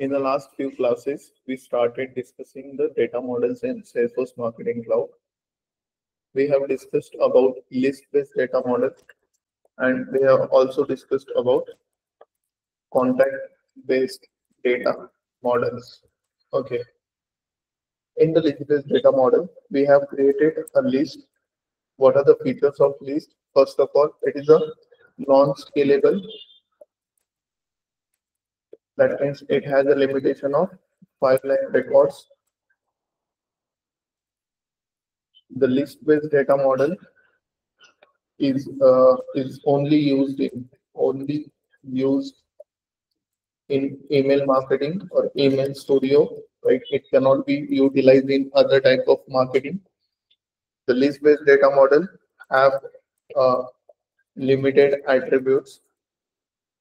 In the last few classes, we started discussing the data models in Salesforce Marketing Cloud. We have discussed about list-based data model, and we have also discussed about contact-based data models. Okay. In the list-based data model, we have created a list. What are the features of list? First of all, it is a non-scalable. That means it has a limitation of 5 line records. The list-based data model is only used in email marketing or email studio, right? It cannot be utilized in other type of marketing. The list-based data model have limited attributes.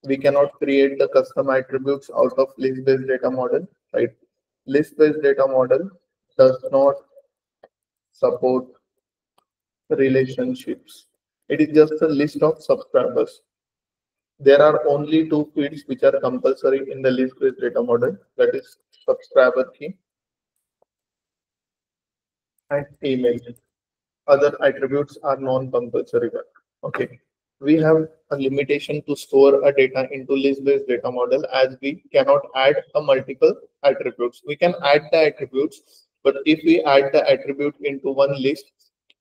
We cannot create the custom attributes out of list-based data model, right? List-based data model does not support relationships. It is just a list of subscribers. There are only two fields which are compulsory in the list-based data model, that is subscriber key and email. Other attributes are non-compulsory. Okay. We have a limitation to store a data into list-based data model as we cannot add a multiple attributes. We can add the attributes, but if we add the attribute into one list,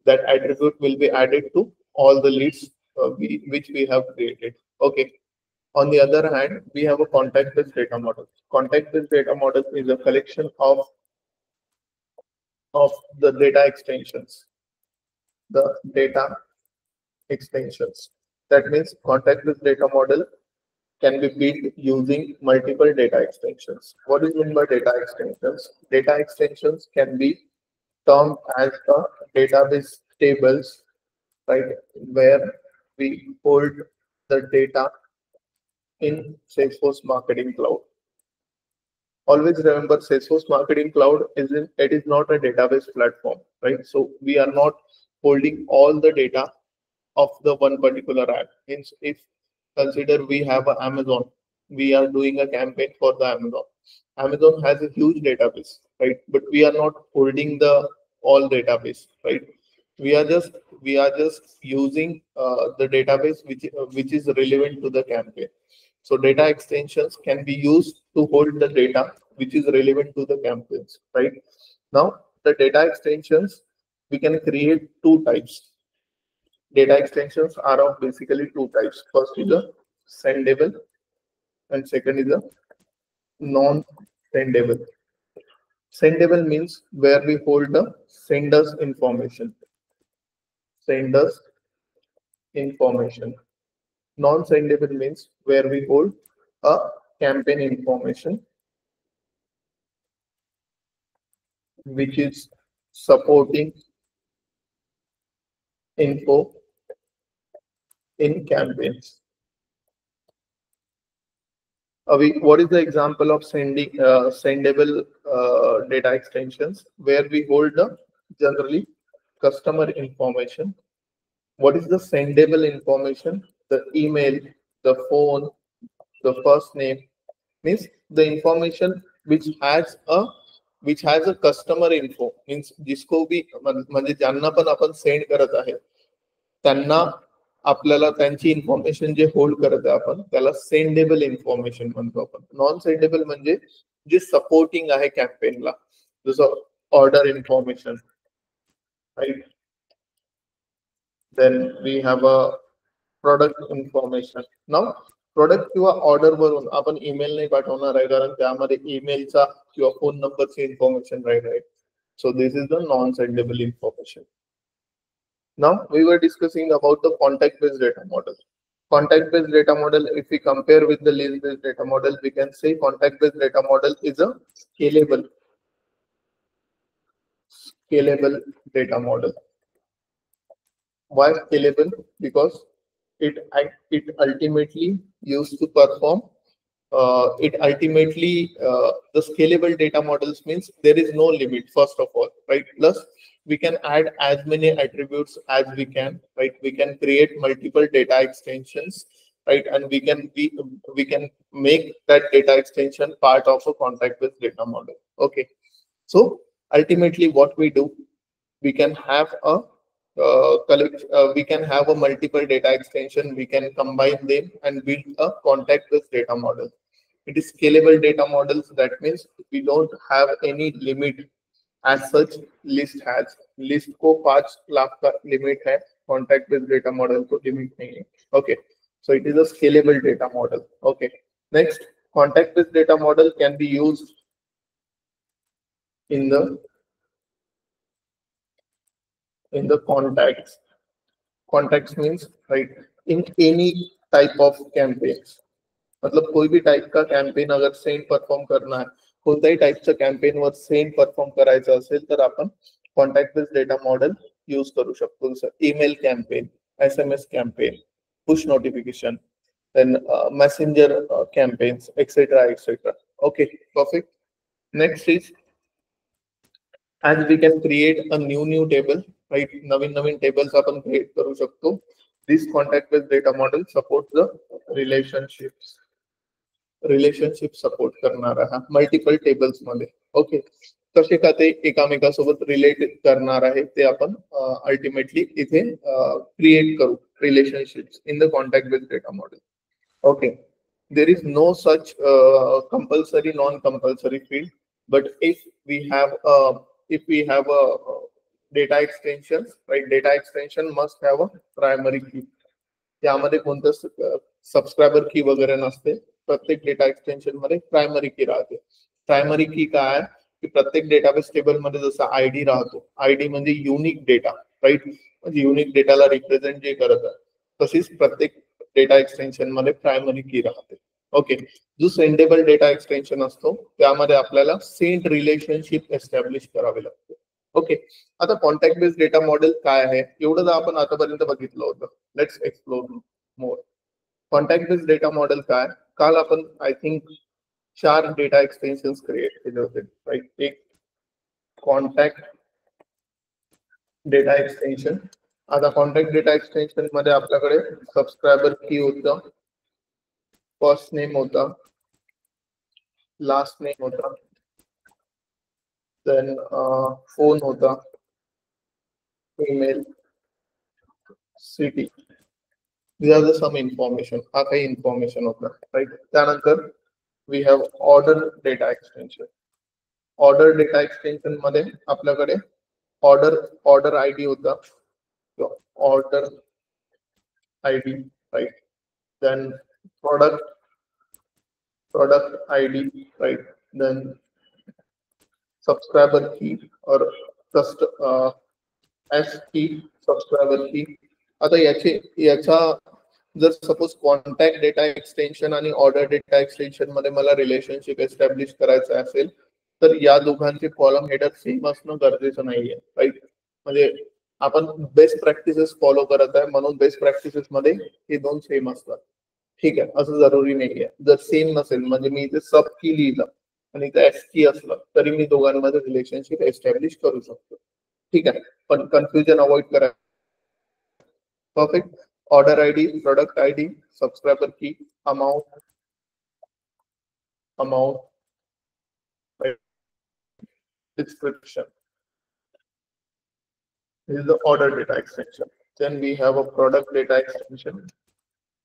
that attribute will be added to all the lists which we have created. Okay. On the other hand, we have a contact-based data model. Contact-based data model is a collection of the data extensions. The data extensions. That means contact-based data model can be built using multiple data extensions. What is meant by data extensions? Data extensions can be termed as the database tables, right, where we hold the data in Salesforce Marketing Cloud. Always remember, Salesforce Marketing Cloud it is not a database platform, right? So we are not holding all the data of the one particular app. Hence, if consider we have a Amazon, we are doing a campaign for the Amazon. Amazon has a huge database, right? But we are not holding the all database, right? We are just using the database which is relevant to the campaign. So data extensions can be used to hold the data which is relevant to the campaigns, right? Now, the data extensions, we can create two types. Data extensions are of basically two types. First is a sendable and second is a non-sendable. Sendable means where we hold the sender's information. Sender's information. Non-sendable means where we hold a campaign information which is supporting info in campaigns. What is the example of sendable data extensions? Where we hold the generally customer information. What is the sendable information? The email, the phone, the first name, means the information which has a customer info, means जिसको भी म्हणजे ज्यांना पण आपण send करत आहे त्यांना आपल्याला त्यांची इन्फॉर्मेशन जे होल्ड करत आहे आपण त्याला सेंडेबल इन्फॉर्मेशन म्हणतो आपण. नॉन सेंडेबल म्हणजे जे सपोर्टिंग आहे कॅम्पेनला, जसं order information, right. Then we have a product information. Now product किंवा ऑर्डर वरून आपण ईमेल नाही पाठवणार आहे कारण त्यामध्ये ईमेलचा किंवा फोन नंबरची इन्फॉर्मेशन राहील, right. So this is the non sendable information. Now we were discussing about the contact-based data model. Contact-based data model, if we compare with the list-based data model, we can say contact-based data model is a scalable data model. Why scalable? Because it ultimately used to perform. The scalable data models means there is no limit. First of all, right? Plus, we can add as many attributes as we can, right? We can create multiple data extensions right? And we can make that data extension part of a contact with data model. Okay, so ultimately what we do, we can have a we can have a multiple data extension, we can combine them and build a contact with data model. It is scalable data models. That means we don't have any limit as such. List को 5 लाख का limit है, contact with data model को limit नहीं है. Okay, so it is a scalable data model. Okay, next, contact with data model can be used in the contacts. Contacts means, right, in any type of campaigns. मतलब कोई भी type का campaign अगर send perform करना है, कोणत्याही टाईपचं campaign वर send perform करायचं असेल तर आपण contact with data model use करू शकतो. जसं email campaign, SMS campaign, push notification, then messenger campaigns, etc, etc. Okay, perfect. Next is, as we can create a new table, right? Naveen tables आपण create करू शकतो. This contact with data model supports the relationship support करणारा हा multiple tables मध्ये. Okay, कसे का ते एकामेकासोबत relate करणार आहे ते आपण अल्टिमेटली इथे क्रिएट करू relationships in the contact with data model. Okay, there is no such compulsory non compulsory field, but if we have a data extension, right, data extension must have a primary key. त्यामध्ये कोणतं subscriber की वगैरे नसते. प्रत्येक data extension मध्ये primary की राहते. Primary की काय, की प्रत्येक डेटाबेस टेबल मध्ये जसा आयडी राहतो, आयडी म्हणजे युनिक डेटा, राईट, म्हणजे युनिक डेटाला रिप्रेझेंट जे करत आहे, तशीच प्रत्येक डेटा एक्सटेंशन मध्ये प्रायमरी की राहते. ओके, जो सेंडेबल डेटा एक्सटेंशन असतो त्यामध्ये आपल्याला सेंट रिलेशनशिप एस्टॅब्लिश करावे लागते. ओके, आता कॉन्टॅक्ट बेस्ड डेटा मॉडेल काय आहे एवढं आपण आतापर्यंत बघितलं होतं. Let's explore more. Contact based data model काय, काल आपण I think 4 data extension create केले होते, राईट. एक कॉन्टॅक्ट डेटा एक्सटेन्शन. आता कॉन्टॅक्ट डेटा एक्सटेन्शन मध्ये आपल्याकडे सबस्क्रायबर की होतं, फर्स्ट नेम होता, लास्ट नेम होता, देन फोन होता, email, city. These are the some information. हा काही इन्फॉर्मेशन होता, राईट. त्यानंतर we have order data extension. Order data extension मध्ये आपल्याकडे ऑर्डर आयडी होता, order ID, right. Then product ID, right. Then subscriber key or S key, subscriber key. आता याचा जर सपोज कॉन्टॅक्ट डेटा एक्सटेन्शन आणि order data extension मध्ये मला relationship establish करायचं असेल तर या दोघांचे कॉलम हेडर सेम असणं गरजेचं नाहीये, राईट. म्हणजे आपण बेस्ट प्रॅक्टिसेस फॉलो करत आहे म्हणून बेस्ट प्रॅक्टिसेस मध्ये हे दोन सेम असतात. ठीक आहे, असं जरुरी नाहीये. जर सेम नसेल, म्हणजे मी इथे सब की लिहिलं आणि इथे एस की असलं तरी मी दोघांमध्ये रिलेशनशिप एस्टॅब्लिश करू शकतो. ठीक आहे, पण कन्फ्युजन अवॉइड करा. Perfect. Order ID, product ID, subscriber key, amount, right, description. This is the order data extension. Then we have a product data extension.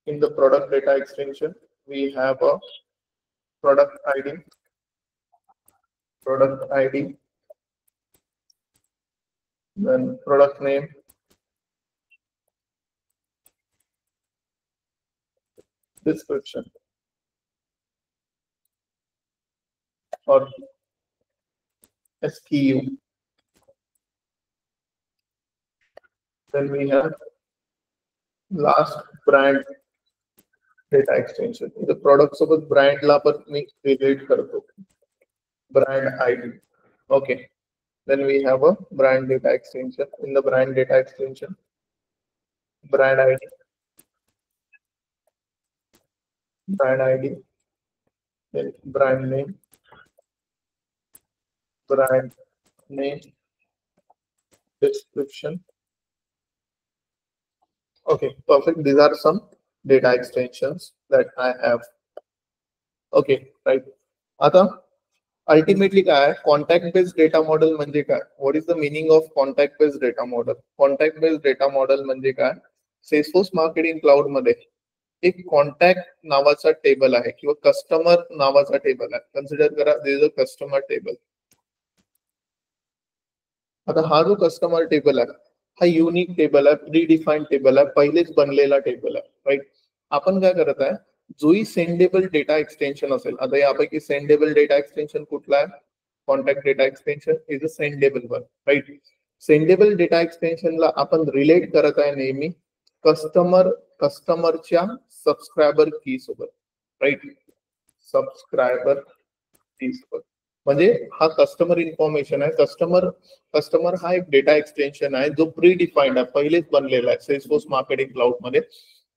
In the product data extension, we have a product ID, then product name, description, or SKU. Then we have last brand data extension. The product सोबत brand ला पण मी relate करतो, brand ID. Okay, then we have a brand data extension. In the brand data extension, brand ID, then brand name, description. Okay, perfect. These are some data extensions that I have. Okay, right. आता ultimately काय contact based data model म्हणजे काय? What is the meaning of contact based data model? Contact based data model म्हणजे काय? Salesforce marketing cloud मध्ये एक contact नावाचा table आहे किंवा कस्टमर नावाचा टेबल आहे. कन्सिडर करा this is a customer table. आता हा जो कस्टमर टेबल आहे हा युनिक टेबल आहे, प्री डिफाईन टेबल आहे, पहिलेच बनलेला टेबल आहे, राईट. आपण काय करत आहे, जोही सेंडेबल डेटा एक्सटेन्शन असेल, आता यापैकी सेंडेबल डेटा एक्सटेन्शन कुठला आहे? Contact data extension is a sendable one, right. Sendable data एक्सटेन्शनला आपण रिलेट करत आहे नेहमी कस्टमरच्या सबस्क्रायबर की सोबत, राईट. सबस्क्रायबर की सोबत म्हणजे हा कस्टमर इन्फॉर्मेशन आहे. कस्टमर हा एक डेटा एक्सटेन्शन आहे जो प्री डिफाईन्ड आहे, पहिलेच बनलेला आहे सेल्सफोर्स मार्केटिंग क्लाउड मध्ये.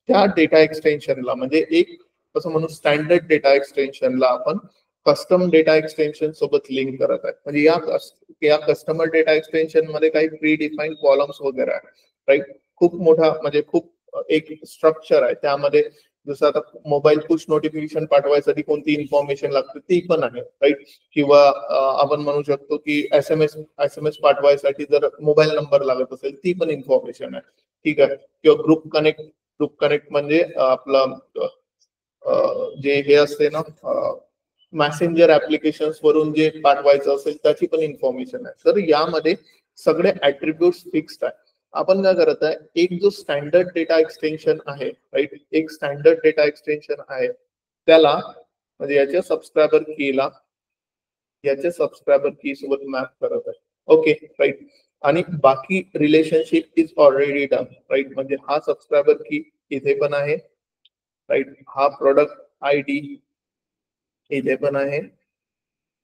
त्या डेटा एक्सटेन्शनला म्हणजे एक असं म्हणून स्टँडर्ड डेटा एक्सटेन्शनला आपण कस्टम डेटा एक्सटेन्शन सोबत लिंक करत आहे. म्हणजे या कस्टमर डेटा एक्सटेन्शन मध्ये काही प्री डिफाईन्ड कॉलम्स वगैरे आहे, राईट. खूप मोठा म्हणजे खूप एक स्ट्रक्चर आहे त्यामध्ये. जसं आता मोबाईल पुश नोटिफिकेशन पाठवायसाठी कोणती इन्फॉर्मेशन लागते ती पण आहे, राईट. किंवा आपण म्हणू शकतो की एसएमएस पाठवायसाठी जर मोबाईल नंबर लागत असेल ती पण इन्फॉर्मेशन आहे, ठीक आहे. किंवा ग्रुप कनेक्ट म्हणजे आपलं जे हे असते ना मॅसेंजर ऍप्लिकेशन वरून जे पाठवायचं असेल त्याची पण इन्फॉर्मेशन आहे. तर यामध्ये सगळे ऍट्रिब्यूट्स फिक्स्ड आहे. आपण काय करत आहे, एक जो स्टँडर्ड डेटा एक्सटेन्शन आहे, राईट, एक स्टँडर्ड डेटा एक्सटेन्शन आहे त्याला म्हणजे याच्या सबस्क्रायबर की सोबत मॅप करत आहे. Okay, right. आणि बाकी relationship is already done, right. म्हणजे हा सबस्क्रायबर की इथे पण आहे, राईट. हा प्रोडक्ट आयडी इथे पण आहे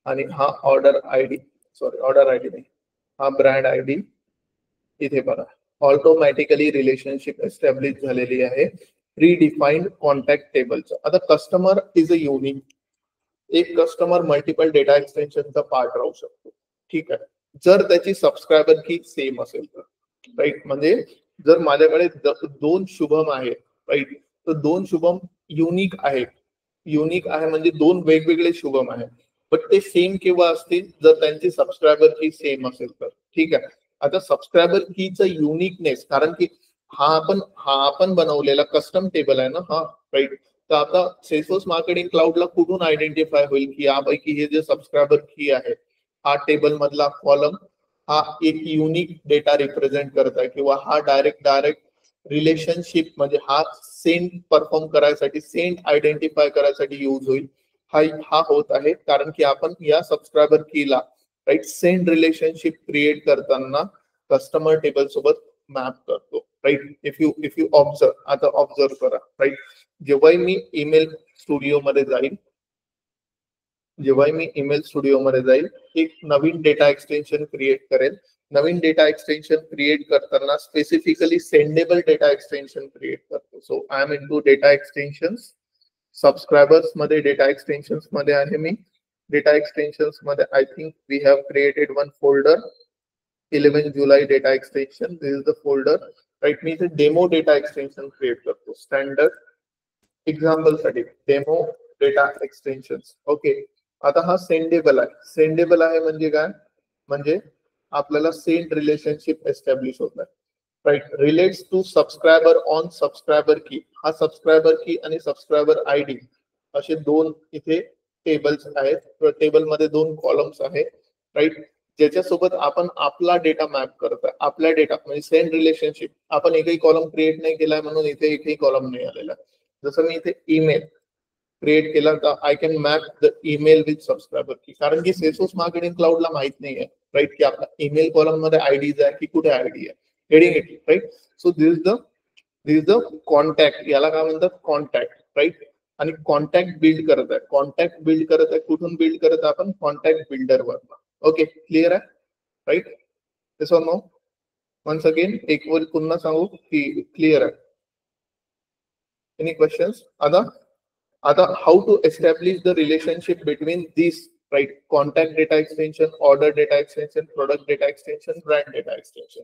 आणि हा ऑर्डर आयडी नाही, हा ब्रँड आयडी इथे पण आहे. ऑटोमॅटिकली रिलेशनशिप एस्टॅब्लिश झालेली आहे प्री डिफाईन्ड कॉन्टॅक्ट टेबलचं. आता कस्टमर इज अ युनिक, एक कस्टमर मल्टिपल डेटा एक्सटेन्शनचा पार्ट राहू शकतो, ठीक आहे, जर त्याची सबस्क्रायबर की सेम असेल तर, राईट. म्हणजे जर माझ्याकडे दोन शुभम आहेत, राईट, तर दोन शुभम युनिक आहे म्हणजे दोन वेगवेगळे शुभम आहेत, पण ते सेम केव्हा असतील जर त्यांची सबस्क्रायबर की सेम असेल तर, ठीक आहे. आता सबस्क्रायबर कीचं युनिकनेस, कारण की हा आपण बनवलेला कस्टम टेबल आहे ना हा, राईट. तर आता सेल्सफोर्स मार्केटिंग क्लाउडला कुठून आयडेंटिफाय होईल की यापैकी हे जे सबस्क्रायबर की आहे हा टेबल मधला कॉलम हा एक युनिक डेटा रिप्रेझेंट करत आहे किंवा हा डायरेक्ट रिलेशनशिप म्हणजे हा सेंड परफॉर्म करायसाठी, सेंड आयडेंटिफाय करायसाठी यूज होईल. हा होत आहे कारण की आपण या सबस्क्रायबर कीला, राईट, सेंड रिलेशनशिप क्रिएट करताना कस्टमर टेबल सोबत मॅप करतो, राईट. इफ यू ऑब्झर्व, आता ऑब्झर्व करा, राईट. जेव्हाही मी ईमेल स्टुडिओ मध्ये जाईल एक नवीन डेटा एक्सटेन्शन क्रिएट करेल. नवीन डेटा एक्सटेन्शन क्रिएट करताना specifically sendable data extension create करतो. So I am into data extensions. Subscribers मध्ये डेटा एक्सटेन्शन्स मध्ये आहे मी. डेटा एक्सटेन्शन्स मध्ये I think we have created one folder 11 July data extension. This is the folder, right. मी इथे demo data extension create करतो standard example साठी, demo data extensions. Okay. आता हा सेंडेबल आहे म्हणजे काय? म्हणजे आपल्याला सेंड रिलेशनशिप एस्टॅब्लिश होत आहे, right. Relates to subscriber on subscriber key. हा सबस्क्रायबर की आणि सबस्क्रायबर आयडी असे दोन इथे टेबल्स आहेत. टेबलमध्ये दोन कॉलम्स आहेत, राईट. ज्याच्यासोबत आपण आपला डेटा मॅप करत आहे. आपला डेटा म्हणजे सेंड रिलेशनशिप. आपण एकही कॉलम क्रिएट नाही केलाय म्हणून इथे एकही कॉलम नाही आलेला. जसं मी इथे ईमेल क्रिएट केला तर I can map the email with subscriber की, कारण की सेल्सफोर्स मार्केटिंग क्लाउडला माहित नाही आहे, राईट, की आपला ईमेल कॉलम मध्ये आयडीज आहे की कुठे आयडी आहे, heading it, right. So this is the contact. याला काय म्हणतात? Contact, right. आणि कॉन्टॅक्ट बिल्ड करत आहे कुठून बिल्ड करत आहे आपण? कॉन्टॅक्ट बिल्डर वर. ओके, क्लिअर आहे, right. This or no? Once again एक वर पुन्हा सांगू की क्लिअर आहे? Any questions? आता how to establish the relationship between this, right. Contact data extension, order data extension, product data extension, brand data extension.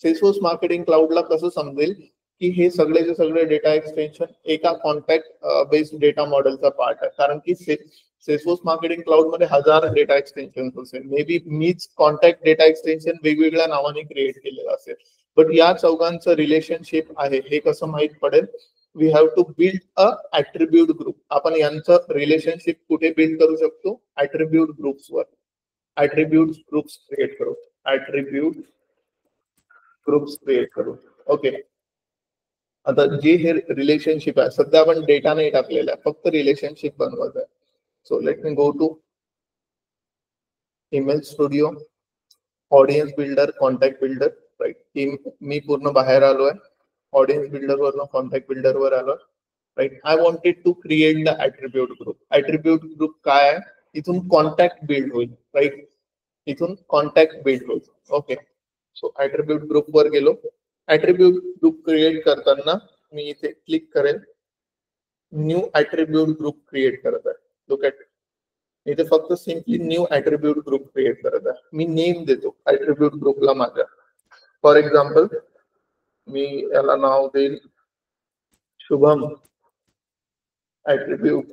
Salesforce marketing क्लाउडला कसं समजेल की हे सगळेचे सगळे डेटा एक्सटेन्शन एका कॉन्टॅक्ट बेस्ड डेटा मॉडेलचा पार्ट आहे. कारण की सेल्सफोर्स मार्केटिंग क्लाउड मध्ये 1000 डेटा एक्सटेन्शन असेल, मे बी मीच कॉन्टॅक्ट डेटा एक्सटेन्शन वेगवेगळ्या नावाने क्रिएट केलेलं असेल. बट या चौघांचं रिलेशनशिप आहे हे कसं माहित पडेल? We have to build a attribute group. आपण यांचं रिलेशनशिप कुठे बिल्ड करू शकतो? ऍट्रिब्यूट ग्रुप्सवर. ऍट्रिब्यूट ग्रुप्स क्रिएट करू. ऍट्रिब्यूट ग्रुप्स क्रिएट करू. ओके. आता जे हे रिलेशनशिप आहे, सध्या आपण डेटा नाही टाकलेला आहे, फक्त रिलेशनशिप बनवत आहे. So let me go to email studio, audience builder, contact builder. Right, मी पूर्ण बाहेर आलोय, ऑडियन्स बिल्डर वरनं कॉन्टॅक्ट बिल्डर वर आलोय. Right, I wanted to create the attribute group. Attribute group काय आहे? इथून कॉन्टॅक्ट बिल्ड होईल. राईट, इथून कॉन्टॅक्ट बिल्ड होईल. ओके, सो ऍट्रिब्यूट ग्रुप वर गेलो. ऍट्रिब्यूट ग्रुप क्रिएट करताना मी इथे क्लिक करेल, न्यू ऍट्रिब्यूट ग्रुप क्रिएट करत आहे. लुक ॲट, इथे फक्त simply new attribute group create करत आहे. मी नेम देतो ऍट्रिब्यूट ग्रुपला माझ्या. फॉर एक्झाम्पल मी याला नाव देईल Shubham attribute,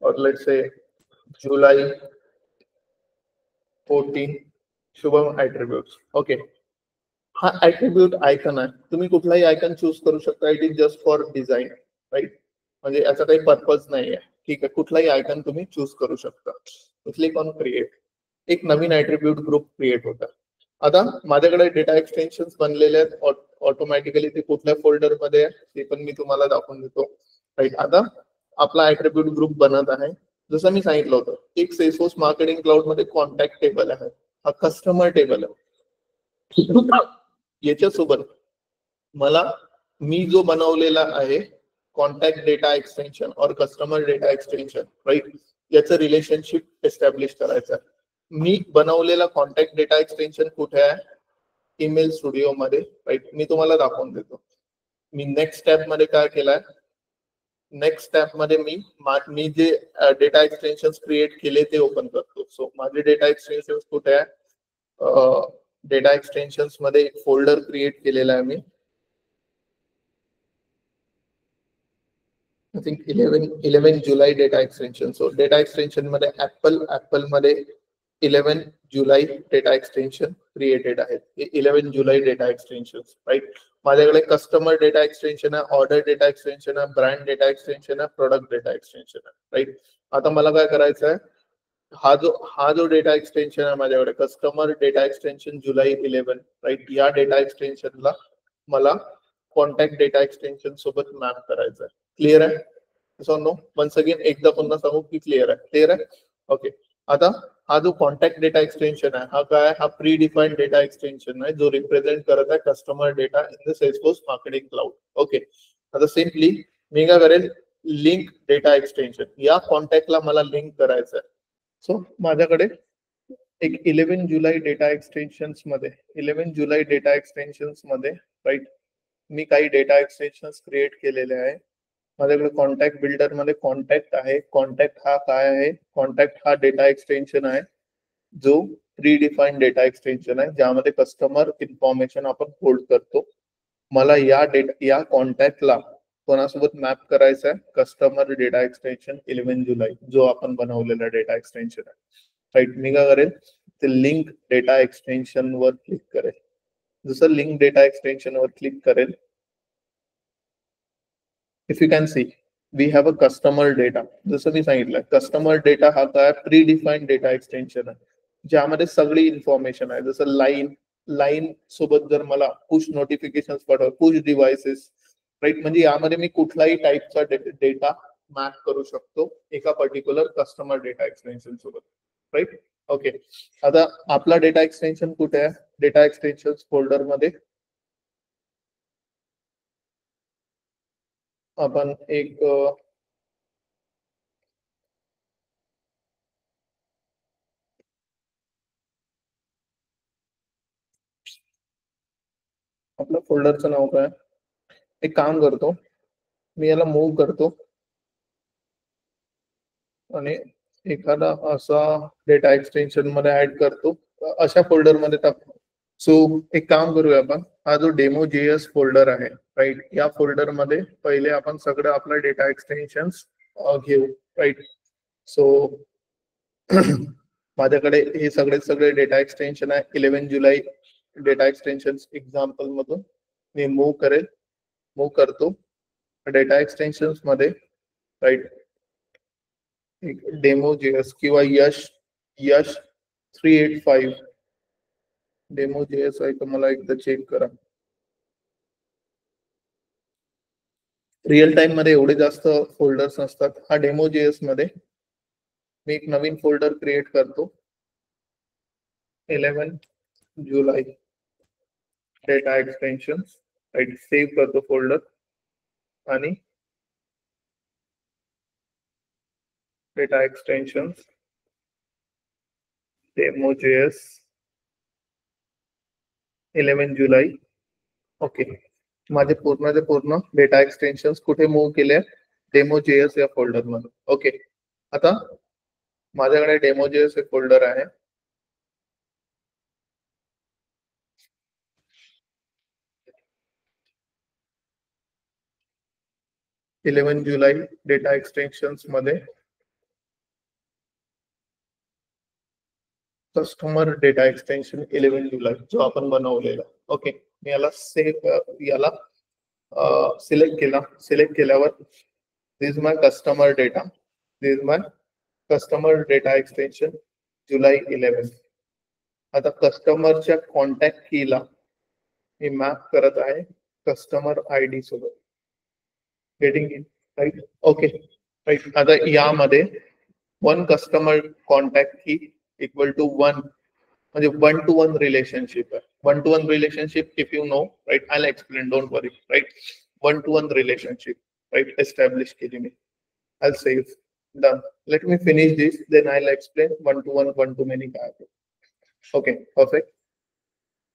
or let's say July 14 Shubham attribute. Okay, हा ऍट्रिब्यूट आयकन आहे. तुम्ही कुठलाही आयकन चूज करू शकता. It is just for design. Right, म्हणजे याचा काही पर्पज नाही आहे. ठीक आहे, कुठलाही आयकन तुम्ही चूज करू शकता. Click on create. एक नवीन ऍट्रिब्यूट ग्रुप क्रिएट होता. आता माझ्याकडे डेटा एक्सटेन्शन बनलेले आहेत ऑटोमॅटिकली. ते कुठल्या फोल्डर मध्ये आहे ते पण मी तुम्हाला दाखवून देतो. राईट, आता आपला ऍट्रिब्यूट ग्रुप बनत आहे. जसं मी सांगितलं होतं, एक सेल्सफोर्स मार्केटिंग क्लाउड मध्ये कॉन्टॅक्ट टेबल आहे, हा कस्टमर टेबल आहे. याच्यासोबत मला मी जो बनवलेला आहे कॉन्टॅक्ट डेटा एक्सटेन्शन और कस्टमर डेटा एक्सटेन्शन, राईट, याचं रिलेशनशिप एस्टॅब्लिश करायचं आहे. मी बनवलेला कॉन्टॅक्ट डेटा एक्सटेन्शन कुठे आहे? ईमेल स्टुडिओ मध्ये. राईट, मी तुम्हाला दाखवून देतो. मी नेक्स्ट स्टेप मध्ये काय केलंय? नेक्स्ट स्टेप मध्ये मी जे डेटा एक्सटेन्शन क्रिएट केले ते ओपन करतो. सो माझे डेटा एक्सटेन्शन कुठे आहे? डेटा एक्सटेन्शन मध्ये एक फोल्डर क्रिएट केलेला आहे मी. I think 11 July data extension. So data extension मध्ये ऍपल मध्ये 11 जुलै डेटा एक्सटेन्शन क्रिएटेड आहेत. 11 जुलै डेटा एक्सटेन्शन. राईट, माझ्याकडे कस्टमर डेटा एक्सटेन्शन आहे, ऑर्डर डेटा एक्सटेन्शन आहे, ब्रँड डेटा एक्सटेन्शन आहे, प्रोडक्ट डेटा एक्सटेन्शन आहे. राईट, आता मला काय करायचं आहे? हा जो डेटा एक्सटेन्शन आहे माझ्याकडे, कस्टमर डेटा एक्सटेन्शन जुलै 11. राईट, या डेटा एक्सटेन्शनला मला कॉन्टॅक्ट डेटा एक्सटेन्शन सोबत मॅप करायचं आहे. क्लिअर आहे? सो नो, वन्स अगेन एकदा पुन्हा सांगू की क्लिअर आहे? क्लिअर आहे? ओके, आता हा जो कॉन्टॅक्ट डेटा एक्सटेन्शन आहे, हा काय? हा प्री डिफाईन्ड डेटा एक्सटेन्शन आहे जो रिप्रेझेंट करत आहे customer data in the Salesforce marketing cloud. Okay, आता सिम्पली मी काय करेल? लिंक डेटा एक्सटेन्शन, या कॉन्टॅक्टला मला लिंक करायचं आहे. सो माझ्याकडे एक 11 जुलै डेटा एक्सटेन्शन्स मध्ये 11 जुलै डेटा एक्सटेन्शन्स मध्ये, राईट, मी काही डेटा एक्सटेन्शन क्रिएट केलेले आहे. माझ्याकडे कॉन्टॅक्ट बिल्डर मध्ये कॉन्टॅक्ट आहे. कॉन्टॅक्ट हा काय आहे? कॉन्टॅक्ट हा डेटा एक्सटेन्शन आहे जो प्री डिफाईन्ड डेटा एक्सटेन्शन आहे, ज्यामध्ये कस्टमर इन्फॉर्मेशन आपण होल्ड करतो. मला या कॉन्टॅक्टला कोणासोबत मॅप करायचा आहे? कस्टमर डेटा एक्सटेन्शन 11 जुलै जो आपण बनवलेला डेटा एक्सटेन्शन आहे. राईट, मी काय करेल? ते लिंक डेटा एक्सटेन्शन वर क्लिक करेल. जसं लिंक डेटा एक्सटेन्शन वर क्लिक करेल, if you can see we have a customer data. जसं मी सांगितलं, कस्टमर डेटा हा काय? प्री डिफाईन्ड डेटा एक्सटेन्शन आहे, ज्यामध्ये सगळी इन्फॉर्मेशन आहे. जसं लाईन सोबत जर मला पुश नोटिफिकेशन पाठव, पुश डिव्हाइसेस, राईट, म्हणजे यामध्ये मी कुठलाही टाईपचा डेटा मॅप करू शकतो एका पर्टिक्युलर कस्टमर डेटा एक्सटेन्शन सोबत. राईट, ओके, आता आपला डेटा एक्सटेन्शन कुठे आहे? डेटा एक्सटेन्शन फोल्डर मध्ये आपण एक आपल्या फोल्डरचं नाव काय? एक काम करतो, मी याला मूव्ह करतो आणि एखादा असा डेटा एक्सटेन्शन मध्ये ऍड करतो, अशा फोल्डर मध्ये टाकतो. सो एक काम करूया आपण, हा जो डेमो जेएस फोल्डर आहे राईट, या फोल्डर मध्ये पहिले आपण सगळं आपलं डेटा एक्सटेन्शन्स घेऊ राईट. सो माझ्याकडे हे सगळे डेटा एक्सटेन्शन आहे 11 जुलै डेटा एक्सटेन्शन एक्झाम्पल मधून मी मूव्ह करतो डेटा एक्सटेन्शन्स मध्ये राईट. डेमो जेएस किंवा यश यश 385 डेमो जेएस आहे तर मला एकदा चेक करा. रिअल टाइम मध्ये एवढे जास्त फोल्डर्स नसतात. हा डेमो जेएस मध्ये मी एक नवीन फोल्डर क्रिएट करतो 11 July data extensions right. Save करतो फोल्डर आणि डेटा एक्सटेन्शन्स डेमो जेएस 11 जुलै. ओके, माझे पूर्ण डेटा एक्सटेन्शन्स कुठे मूव्ह केले? डेमो जेएस या फोल्डर मध्ये. ओके, आता माझ्याकडे डेमो जेएस एक फोल्डर आहे. इलेवन जुलै डेटा एक्सटेन्शन्स मध्ये कस्टमर डेटा एक्सटेन्शन 11 जुलै जो आपण बनवलेला. ओके, मी याला सिलेक्ट केल्यावर this is my customer data, this is my customer data extension जुलै 11. आता कस्टमरच्या कॉन्टॅक्ट कीला मी मॅप करत आहे कस्टमर आयडी सोबत. Getting in right. Okay right. आता यामध्ये one customer contact key equal to one, म्हणजे 1 to 1 रिलेशनशिप आहे. 1 to 1 relationship if you know right, I will explain, don't worry right. 1 to 1 relationship right establish केली मी. I will save, done. Let me finish this, then I will explain 1 to 1 1 to many काय आहे. Okay perfect.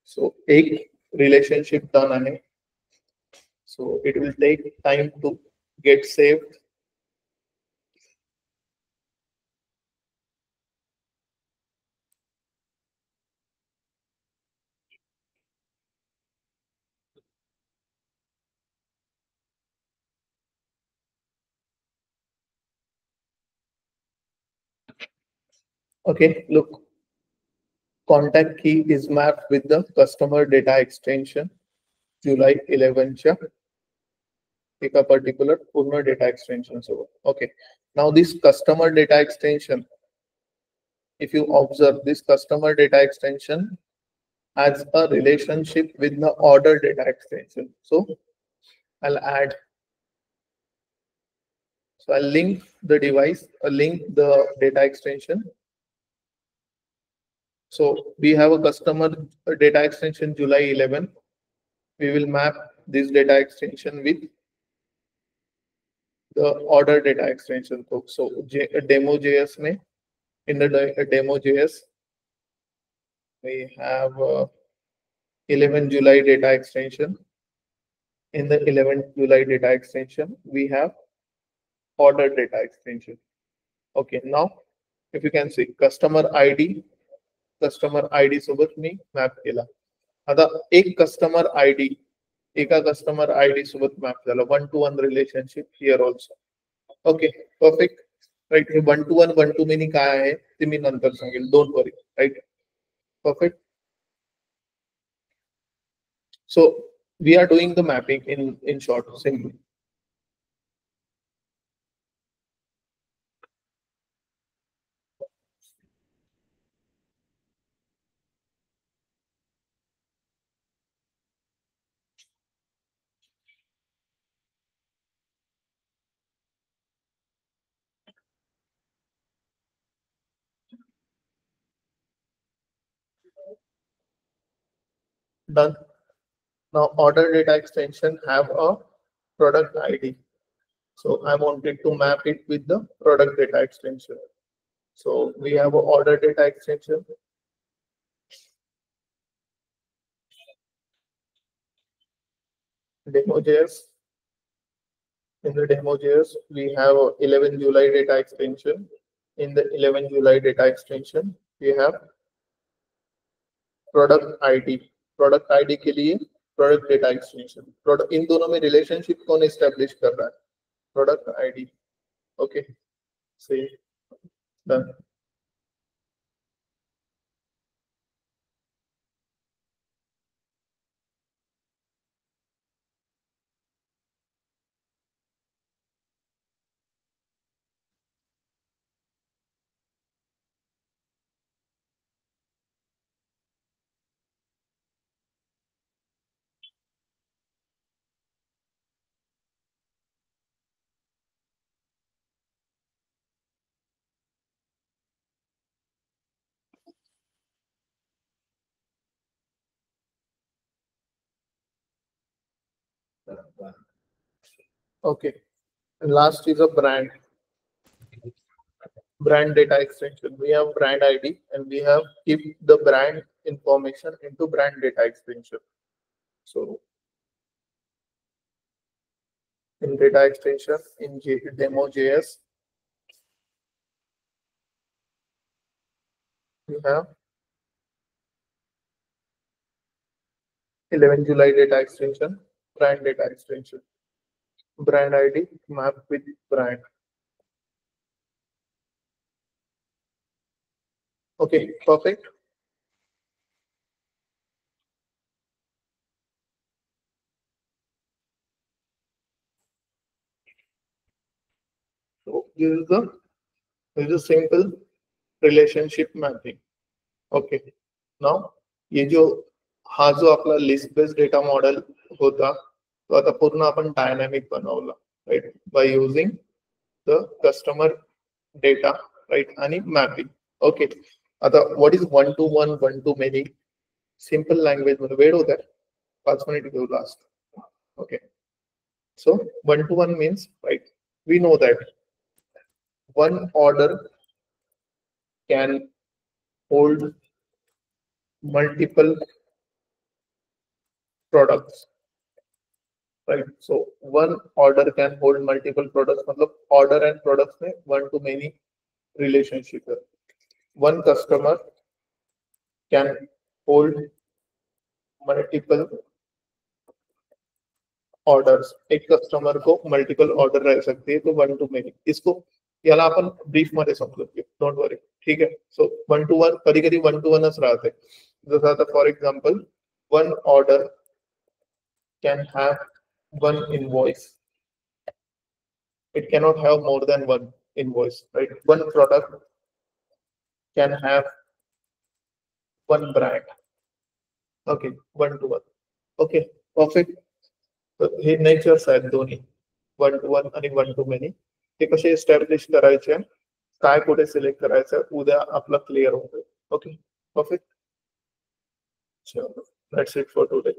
सो एक relationship done आहे. So it will take time to get saved. Okay, look, contact key is mapped with the customer data extension July 11 च्या एका particular पूर्ण data extension सोबत. Okay, now this customer data extension, if you observe, this customer data extension has a relationship with the order data extension. So I'll add, so I'll link the device, link the data extension. So we have a customer data extension July 11. We will map this data extension with the order data extension. So demo.js में, in the demo.js we have 11 July data extension. In the 11 July data extension we have order data extension. Okay, now if you can see customer ID सोबत मी map केला. आता एक customer ID एका customer ID सोबत map झाला. 1 to 1 relationship here also. Okay perfect right. हे 1 to 1 to many काय आहे ते मी नंतर सांगेल, don't worry right. Perfect. So we are doing the mapping in short, simply. Done. Now order data extension have a product ID. So I wanted to map it with the product data extension. So we have a order data extension. Demo.js. In the demo.js, we have a 11 July data extension. In the 11 July data extension, we have product ID के लिए product data extension, product, इन दोनों में relationship कौन establish कर रहा है? Product ID. Okay, सही, done. Okay, and last is a brand data extension. We have brand ID and we have keep the brand information into brand data extension. So in data extension in demo.js, we have 11 July data extension, brand data extension, brand ID map with brand. Okay, perfect. So this is a simple relationship mapping. Okay, now ये जो हा जो आपला list based data model होता तो आता पूर्ण आपण डायनॅमिक बनवला, right, by using the customer data, right, आणि मॅपिंग. ओके, आता what is one to to many? Simple language मध्ये वेळ होत आहे, 5 मिनिट घेऊ last. Okay, so 1-to-1 means, right, we know that one order can hold multiple products, right? So one order can hold multiple products, मतलब order and products में one to many relationship है. One customer can hold multiple orders. एक customer को multiple order रह सकते हैं, तो one two many. इसको याला आपण ब्रीफ मध्ये समजू, डोंट वरी, ठीक आहे. सो 1-to-1 कधी कधी 1-to-1च राहते. जसं आता for example one order can have one invoice. It cannot have more than one invoice, right. One product can have one brand. Okay, 1-to-1. Okay, perfect. हे नेचर्स आहेत दोन्ही, 1-to-1 आणि 1-to-many. ते कसे एस्टॅब्लिश करायचे, काय कुठे सिलेक्ट करायचं, उद्या आपला क्लिअर होतोय. Okay, perfect. चलो, दॅट्स इट फॉर टुडे.